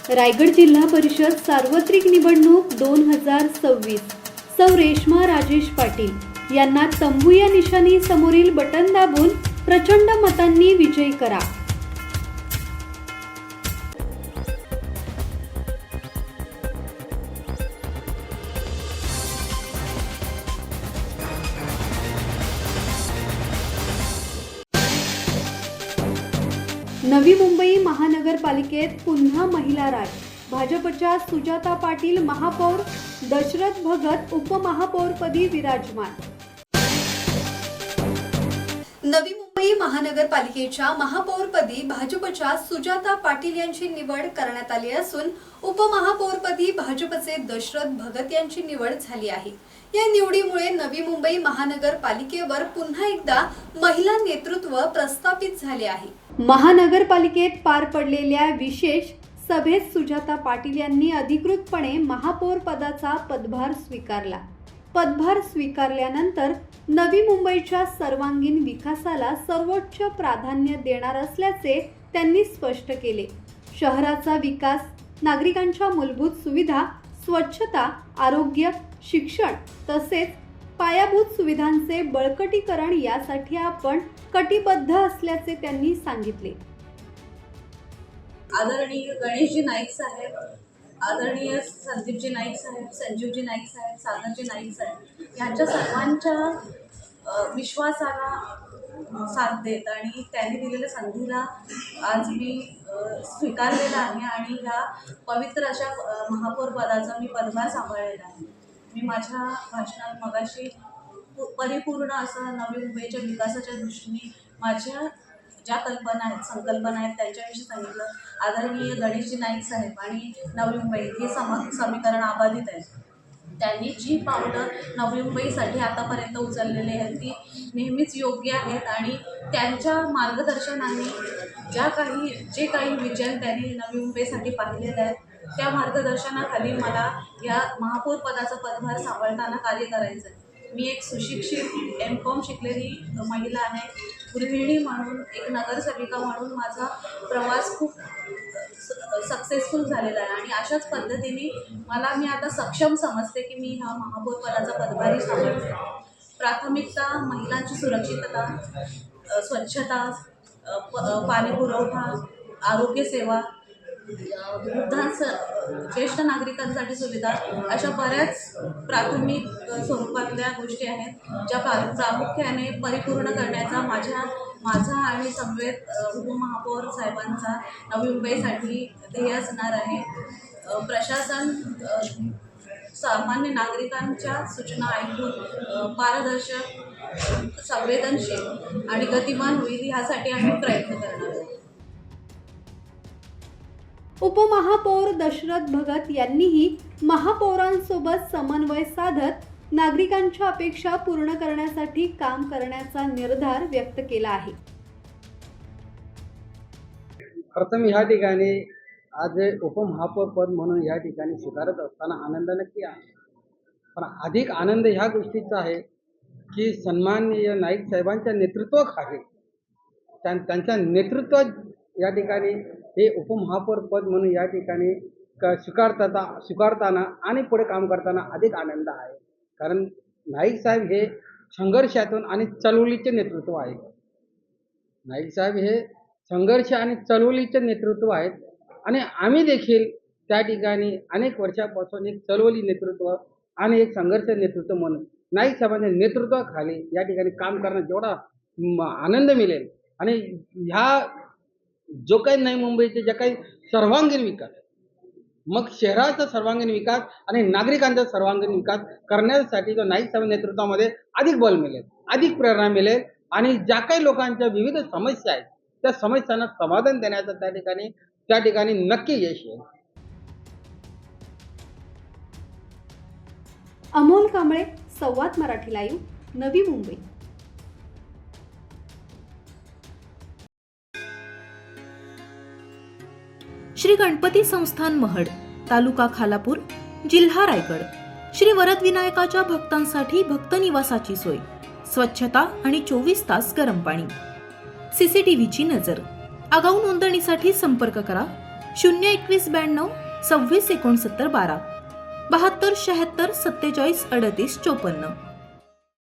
रायगड जिल्हा परिषद सार्वत्रिक निवडणूक 2026 सौ रेश्मा राजेश पाटील यांना तंबू या निशाणी समोरील बटन दाबून प्रचंड मतांनी विजयी करा। नवी मुंबई महानगरपालिकेत पुन्हा महिला राज। भाजपच्या सुजाता पाटील महापौर, दशरथ भगत उपमहापौरपदी विराजमान। नवी मुंबई महानगरपालिकेच्या महापौरपदी भाजपच्या सुजाता पाटील यांची निवड करण्यात आली असून उपमहापौरपदी भाजपचे दशरथ भगत यांची निवड झाली आहे। या निवडीमुळे नवी मुंबई महानगरपालिकेवर पुन्हा एकदा महिला नेतृत्व प्रस्थापित झाले आहे। महानगरपालिकेत पार पडलेल्या विशेष सभेत सुजाता पाटील यांनी अधिकृतपणे महापौर पदाचा पदभार स्वीकारला। पदभार स्वीकारल्यानंतर नवी मुंबईच्या सर्वांगीण विकासाला सर्वोच्च प्राधान्य देणार असल्याचे त्यांनी स्पष्ट केले। शहराचा विकास, नागरिकांच्या मूलभूत सुविधा, स्वच्छता, आरोग्य, शिक्षण तसेच पायाभूत सुविधांचे बळकटीकरण यासाठी आपण कटिबद्ध असल्याचे त्यांनी सांगितले। आदरणीय गणेशजी नाईक साहेब, आदरणीय संदीपजी नाईक साहेब, संजीवजी नाईक साहेब, सागरजी नाईक साहेब यांच्या सर्वांच्या विश्वासाला साथ देत आणि त्यांनी दिलेल्या संधीला आज मी स्वीकारलेला आहे आणि ह्या पवित्र अशा महापौर पदाचा मी पदभार सांभाळलेला आहे। मी माझ्या भाषणात मगाशी परिपूर्ण असं नवी मुंबईच्या विकासाच्या दृष्टीने माझ्या ज्या कल्पना आहेत, संकल्पना आहेत त्यांच्याविषयी सांगितलं। आदरणीय गणेशजी नाईक साहेब आणि नवी मुंबई हे समीकरण अबाधित आहे। त्यांनी जी पावलं नवी मुंबईसाठी आतापर्यंत उचललेली आहेत ती नेहमीच योग्य आहेत आणि त्यांच्या मार्गदर्शनाने जे काही विजन त्यांनी नवी मुंबईसाठी पाहिलेले आहेत त्या मार्गदर्शनाखाली मला या महापौर पदाचा पदभार सांभाळताना कार्य करायचं आहे। मी एक सुशिक्षित M.Com शिकलेली महिला आहे। गृहिणी म्हणून, एक नगरसेविका म्हणून माझा प्रवास खूप सक्सेसफुल झालेला आहे आणि अशाच पद्धतीने मी आता सक्षम समजते की मी ह्या महापौर पदाचा पदभारही सांभाळते। प्राथमिकता महिलांची सुरक्षितता, स्वच्छता, पाणी पुरवठा, आरोग्य सेवा, ज्येष्ठ नागरिकांसाठी सुविधा अशा बऱ्याच प्राथमिक स्वरूपातल्या गोष्टी आहेत ज्या प्रामुख्याने परिपूर्ण करण्याचा माझा आणि समवेत उपमहापौर साहेबांचा नवी मुंबईसाठी ध्येय असणार आहे। प्रशासन सामान्य नागरिकांच्या सूचना ऐकून पारदर्शक, संवेदनशील आणि गतिमान होईल यासाठी आम्ही प्रयत्न करणार आहोत। उपमहापौर दशरथ भगत यांनीही महापौरांसोबत समन्वय साधत नागरिकांच्या अपेक्षा पूर्ण करण्यासाठी काम करण्याचा निर्धार व्यक्त केला आहे। प्रथम ह्या ठिकाणी आज उपमहापौर पद म्हणून या ठिकाणी स्वीकारत असताना आनंद नक्की आहे, पण अधिक आनंद ह्या गोष्टीचा आहे की सन्माननीय नाईक साहेबांच्या नेतृत्वाखाली त्यांच्या नेतृत्व या ठिकाणी हे उपमहापौर पद म्हणून या ठिकाणी स्वीकारताना आणि पुढे काम करताना अधिक आनंद आहे। कारण नाईक साहेब हे संघर्षातून आणि चळवळीचे नेतृत्व आहे। नाईक साहेब हे संघर्ष आणि चळवळीचे नेतृत्व आहेत आणि आम्ही देखील त्या ठिकाणी अनेक वर्षापासून एक चळवळी नेतृत्व आणि एक संघर्ष नेतृत्व म्हणून नाईक साहेबांच्या नेतृत्वाखाली या ठिकाणी काम करण्यात जेवढा आनंद मिळेल आणि ह्या जो काही नवी मुंबईचे जे काही सर्वांगीण विकास, मग शहराचा सर्वांगीण विकास आणि नागरिकांचा सर्वांगीण विकास करण्यासाठी जो नाईक साहेब नेतृत्वामध्ये अधिक बल मिळेल, अधिक प्रेरणा मिळेल आणि ज्या काही लोकांच्या विविध समस्या आहेत त्या समस्यांना समाधान देण्याचा त्या ठिकाणी नक्की यश येईल। अमोल कांबळे, संवाद मराठी लाईव्ह, नवी मुंबई। श्री गणपती संस्थान महड, तालुका खालापूर, जिल्हा रायगड। श्री वरद विनायकाच्या भक्तांसाठी भक्त निवासाची सोय, स्वच्छता आणि 24 तास गरम पाणी, CCTVची नजर। आगाऊ नोंदणीसाठी संपर्क करा 02192 26 69 12 72 76 47 38 54.